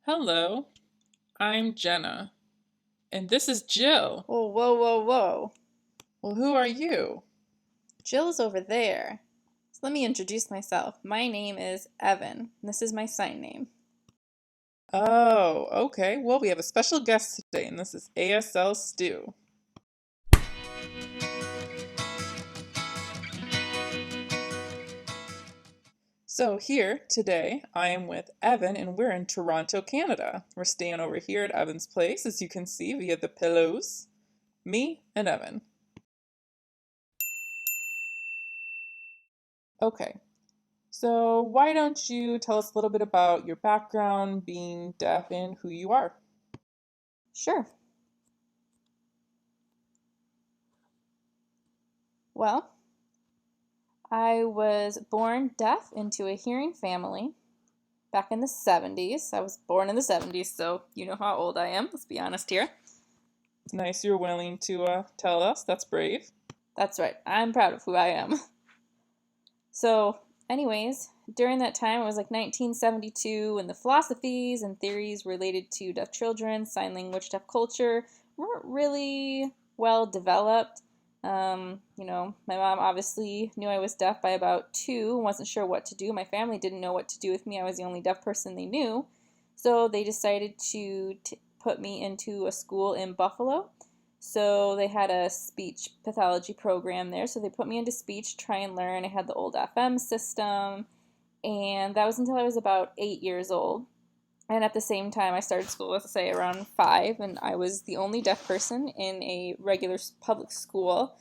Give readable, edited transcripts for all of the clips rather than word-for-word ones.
Hello, I'm Jenna, and this is Jill. Whoa, whoa, whoa, whoa. Well, who are you? Jill's over there. So let me introduce myself. My name is Evan, and this is my sign name. Oh, okay. Well, we have a special guest today, and this is ASL Stu. So, here today, I am with Evan, and we're in Toronto, Canada. We're staying over here at Evan's place, as you can see via the pillows. Me and Evan. Okay, so why don't you tell us a little bit about your background, being deaf, and who you are? Sure. Well, I was born deaf into a hearing family back in the 70s. I was born in the 70s, so you know how old I am. Let's be honest here. It's nice you're willing to tell us. That's brave. That's right. I'm proud of who I am. So, anyways, during that time, it was like 1972, and the philosophies and theories related to deaf children, sign language, deaf culture weren't really well developed. My mom obviously knew I was deaf by about 2, wasn't sure what to do. My family didn't know what to do with me. I was the only deaf person they knew. So they decided to put me into a school in Buffalo. So they had a speech pathology program there. So they put me into speech, try and learn. I had the old FM system, and that was until I was about 8 years old. And at the same time, I started school, let's say around 5, and I was the only deaf person in a regular public school.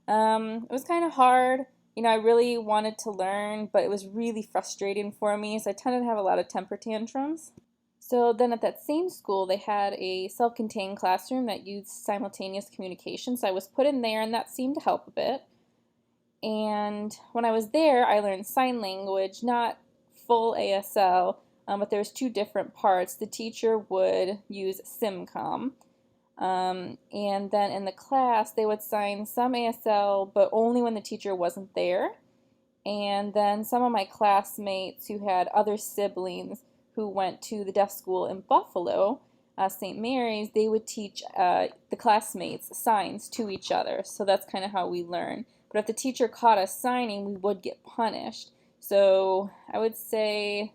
It was kind of hard. I really wanted to learn, but it was really frustrating for me, so I tended to have a lot of temper tantrums. So then at that same school, they had a self-contained classroom that used simultaneous communication. So I was put in there, and that seemed to help a bit. And when I was there, I learned sign language, not full ASL, but there was 2 different parts. The teacher would use SimCom, and then in the class, they would sign some ASL, but only when the teacher wasn't there. And then some of my classmates who had other siblings who went to the deaf school in Buffalo, St. Mary's, they would teach the classmates signs to each other. So that's kind of how we learn. But if the teacher caught us signing, we would get punished. So I would say,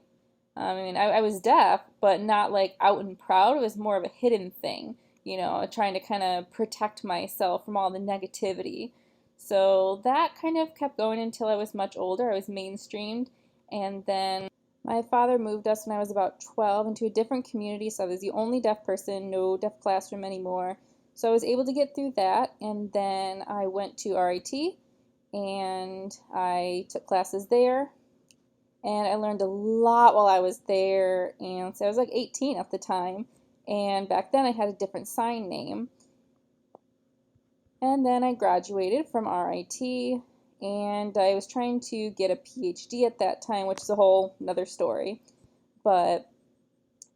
I was deaf, but not like out and proud. It was more of a hidden thing, trying to kind of protect myself from all the negativity. So that kind of kept going until I was much older. I was mainstreamed, and then my father moved us when I was about 12 into a different community, so I was the only deaf person, no deaf classroom anymore. So I was able to get through that, and then I went to RIT, and I took classes there, and I learned a lot while I was there, and so I was like 18 at the time, and back then I had a different sign name. And then I graduated from RIT, and I was trying to get a PhD at that time, which is a whole another story. But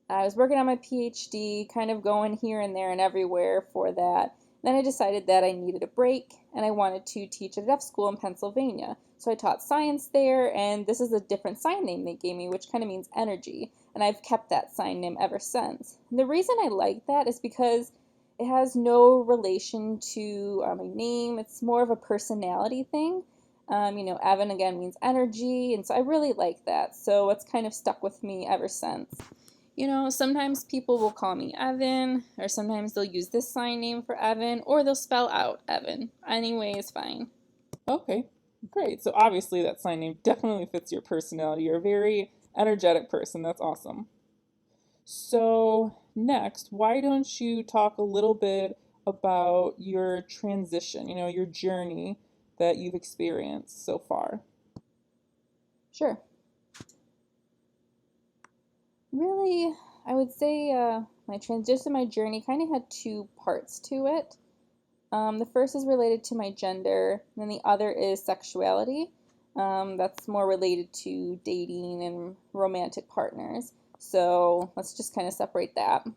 I was working on my PhD, kind of going here and there and everywhere for that. Then I decided that I needed a break, and I wanted to teach at a deaf school in Pennsylvania. So I taught science there, and this is a different sign name they gave me, which kind of means energy. And I've kept that sign name ever since. And the reason I like that is because it has no relation to my name. It's more of a personality thing. Evan again means energy, and so I really like that. So it's kind of stuck with me ever since. Sometimes people will call me Evan, or sometimes they'll use this sign name for Evan, or they'll spell out Evan. Anyway is fine. Okay, great. So obviously that sign name definitely fits your personality. You're a very energetic person. That's awesome. So next, why don't you talk a little bit about your transition, your journey that you've experienced so far? Sure. Really, I would say my transition, my journey kind of had 2 parts to it. The first is related to my gender, and then the other is sexuality. That's more related to dating and romantic partners. So let's just kind of separate that.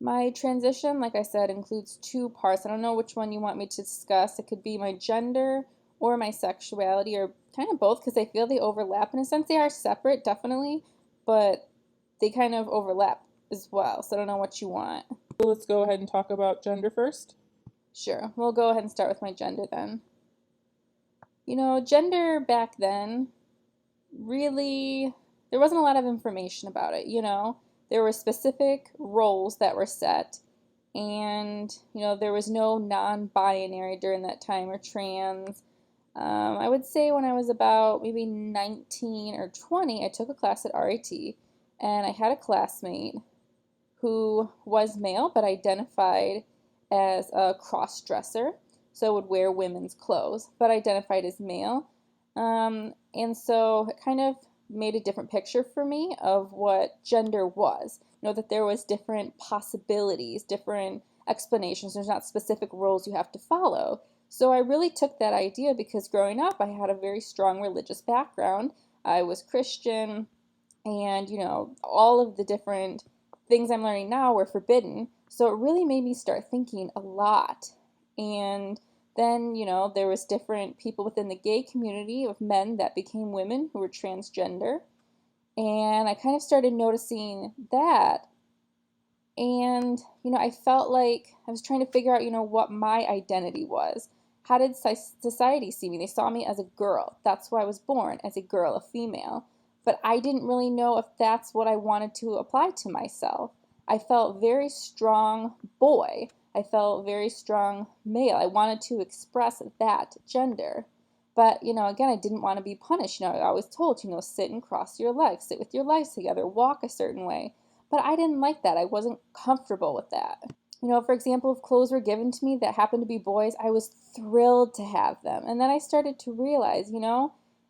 My transition, like I said, includes 2 parts. I don't know which one you want me to discuss. It could be my gender or my sexuality, or kind of both, because I feel they overlap. In a sense, they are separate, definitely, but they kind of overlap as well. So I don't know what you want. Let's go ahead and talk about gender first. Sure, we'll go ahead and start with my gender then. Gender back then, really, there wasn't a lot of information about it. There were specific roles that were set, and, there was no non-binary during that time or trans. I would say when I was about maybe 19 or 20, I took a class at RIT, and I had a classmate who was male but identified as a cross-dresser, so would wear women's clothes, but identified as male. And so it kind of made a different picture for me of what gender was. That there was different possibilities, different explanations. There's not specific roles you have to follow. So I really took that idea because growing up, I had a very strong religious background. I was Christian, and, all of the different things I'm learning now were forbidden. So it really made me start thinking a lot. And then, there was different people within the gay community of men that became women who were transgender. And I kind of started noticing that. And, I felt like I was trying to figure out, what my identity was. How did society see me? They saw me as a girl. That's why I was born, as a girl, a female. But I didn't really know if that's what I wanted to apply to myself. I felt very strong boy. I felt very strong male. I wanted to express that gender. But, again, I didn't want to be punished. I was told, sit and cross your legs, sit with your legs together, walk a certain way. But I didn't like that. I wasn't comfortable with that. For example, if clothes were given to me that happened to be boys, I was thrilled to have them. And then I started to realize,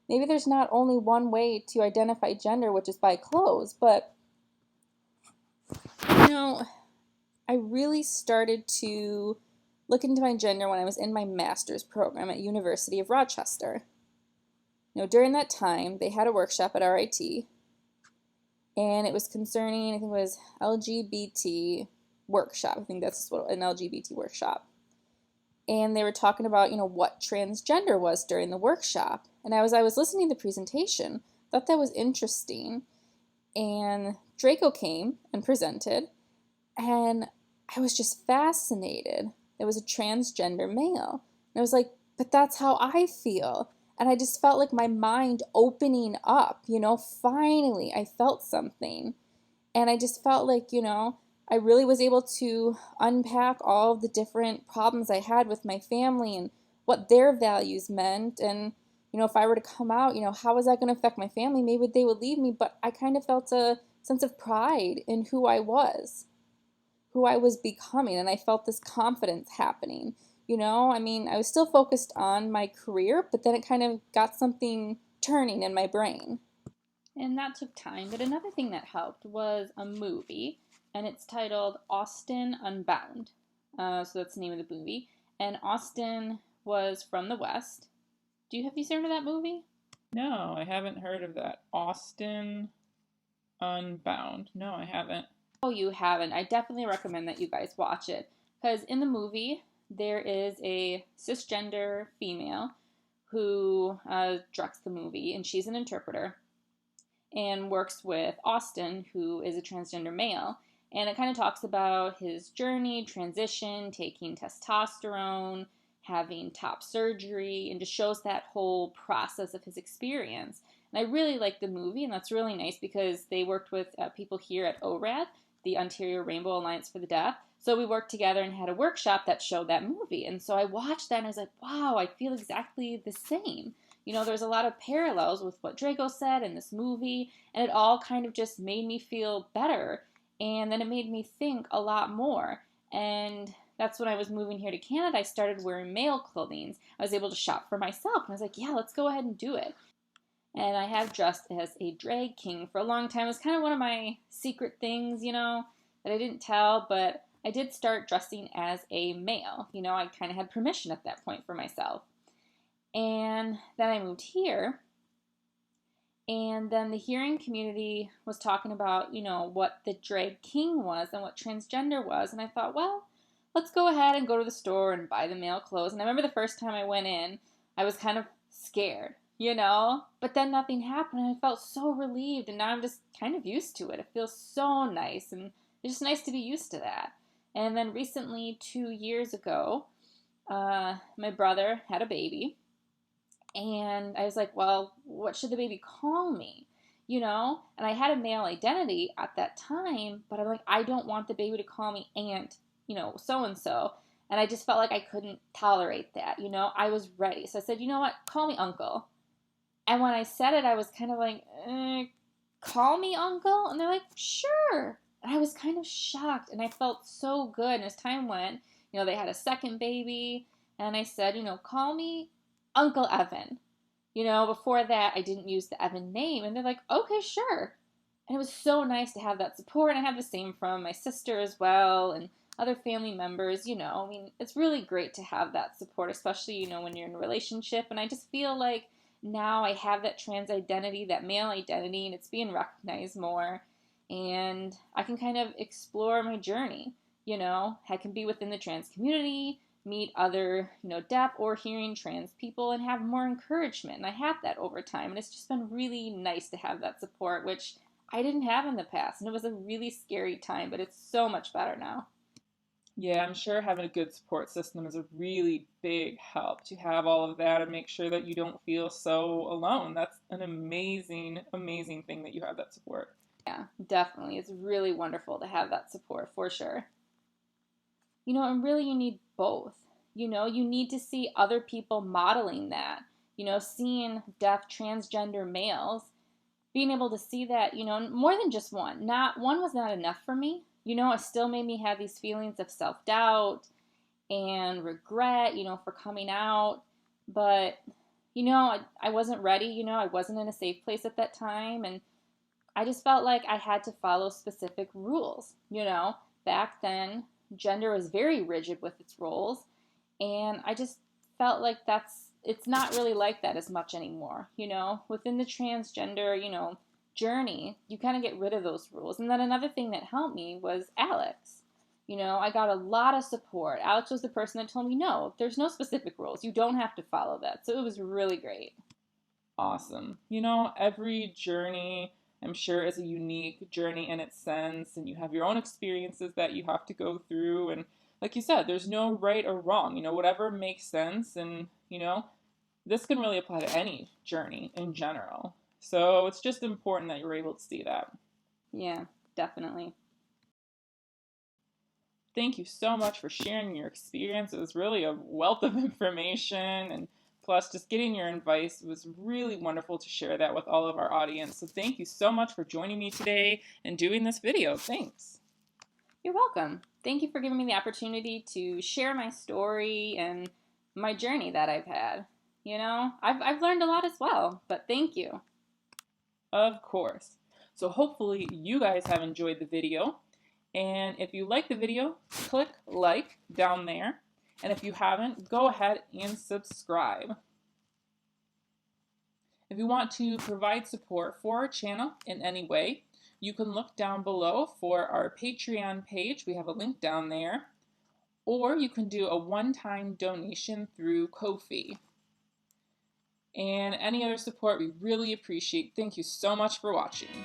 maybe there's not only one way to identify gender, which is by clothes, but, I really started to look into my gender when I was in my master's program at University of Rochester. During that time, they had a workshop at RIT, and it was concerning, I think it was LGBT workshop. I think that's what an LGBT workshop. And they were talking about, what transgender was during the workshop. And I was listening to the presentation, thought that was interesting. And Draco came and presented, and I was just fascinated. It was a transgender male. And I was like, but that's how I feel. And I just felt like my mind opening up, finally I felt something. And I just felt like, I really was able to unpack all the different problems I had with my family and what their values meant. And, if I were to come out, how was that going to affect my family? Maybe they would leave me, but I kind of felt a sense of pride in who I was becoming, and I felt this confidence happening. I was still focused on my career, but then it kind of got something turning in my brain. And that took time, but another thing that helped was a movie, and it's titled Austin Unbound. So that's the name of the movie. And Austin was from the West. Have you heard of that movie? No, I haven't heard of that. Austin Unbound. No, I haven't. Oh, you haven't. I definitely recommend that you guys watch it. Because in the movie, there is a cisgender female who directs the movie, and she's an interpreter and works with Austin, who is a transgender male. And it kind of talks about his journey, transition, taking testosterone, having top surgery, and just shows that whole process of his experience. And I really like the movie, and that's really nice because they worked with people here at ORAD, the Ontario Rainbow Alliance for the Deaf. So we worked together and had a workshop that showed that movie. And so I watched that and I was like, wow, I feel exactly the same. There's a lot of parallels with what Draco said in this movie, and it all kind of just made me feel better. And then it made me think a lot more. And that's when I was moving here to Canada, I started wearing male clothing. I was able to shop for myself. And I was like, yeah, let's go ahead and do it. And I have dressed as a drag king for a long time. It was kind of one of my secret things, that I didn't tell. But I did start dressing as a male. I kind of had permission at that point for myself. And then I moved here. And then the hearing community was talking about, what the drag king was and what transgender was. And I thought, well, let's go ahead and go to the store and buy the male clothes. And I remember the first time I went in, I was kind of scared you know? But then nothing happened and I felt so relieved and now I'm just kind of used to it. It feels so nice and it's just nice to be used to that. And then recently, 2 years ago, my brother had a baby and I was like, well, what should the baby call me? You know? And I had a male identity at that time, but I'm like, I don't want the baby to call me aunt, so and so. And I just felt like I couldn't tolerate that, I was ready. So I said, you know what? Call me uncle. And when I said it, I was kind of like, call me uncle? And they're like, sure. And I was kind of shocked and I felt so good. And as time went, they had a second baby. And I said, call me Uncle Evan. Before that, I didn't use the Evan name. And they're like, okay, sure. And it was so nice to have that support. And I have the same from my sister as well and other family members. I mean, it's really great to have that support, especially, when you're in a relationship. And I just feel like now I have that trans identity, that male identity, and it's being recognized more. And I can kind of explore my journey. I can be within the trans community, meet other, deaf or hearing trans people and have more encouragement. And I had that over time. And it's just been really nice to have that support, which I didn't have in the past. And it was a really scary time, but it's so much better now. Yeah, I'm sure having a good support system is a really big help to have all of that and make sure that you don't feel so alone. That's an amazing, amazing thing that you have that support. Yeah, definitely. It's really wonderful to have that support for sure. And really you need both. You need to see other people modeling that, seeing deaf transgender males, being able to see that, more than just one. Not one was not enough for me. It still made me have these feelings of self-doubt and regret, for coming out. But, I wasn't ready, I wasn't in a safe place at that time. And I just felt like I had to follow specific rules. Back then, gender was very rigid with its roles. And I just felt like it's not really like that as much anymore. Within the transgender, journey, you kind of get rid of those rules. And then another thing that helped me was Alex. I got a lot of support. Alex was the person that told me, no, there's no specific rules. You don't have to follow that. So it was really great. Awesome. Every journey, I'm sure, is a unique journey in its sense, and you have your own experiences that you have to go through. And like you said, there's no right or wrong, whatever makes sense. And, this can really apply to any journey in general. So it's just important that you're able to see that. Yeah, definitely. Thank you so much for sharing your experience. It was really a wealth of information, and plus just getting your advice was really wonderful to share that with all of our audience. So thank you so much for joining me today and doing this video. Thanks. You're welcome. Thank you for giving me the opportunity to share my story and my journey that I've had. I've learned a lot as well, but thank you. Of course. So hopefully you guys have enjoyed the video. And if you like the video, click like down there. And if you haven't, go ahead and subscribe. If you want to provide support for our channel in any way, you can look down below for our Patreon page. We have a link down there. Or you can do a one-time donation through Ko-fi. And any other support we really appreciate. Thank you so much for watching.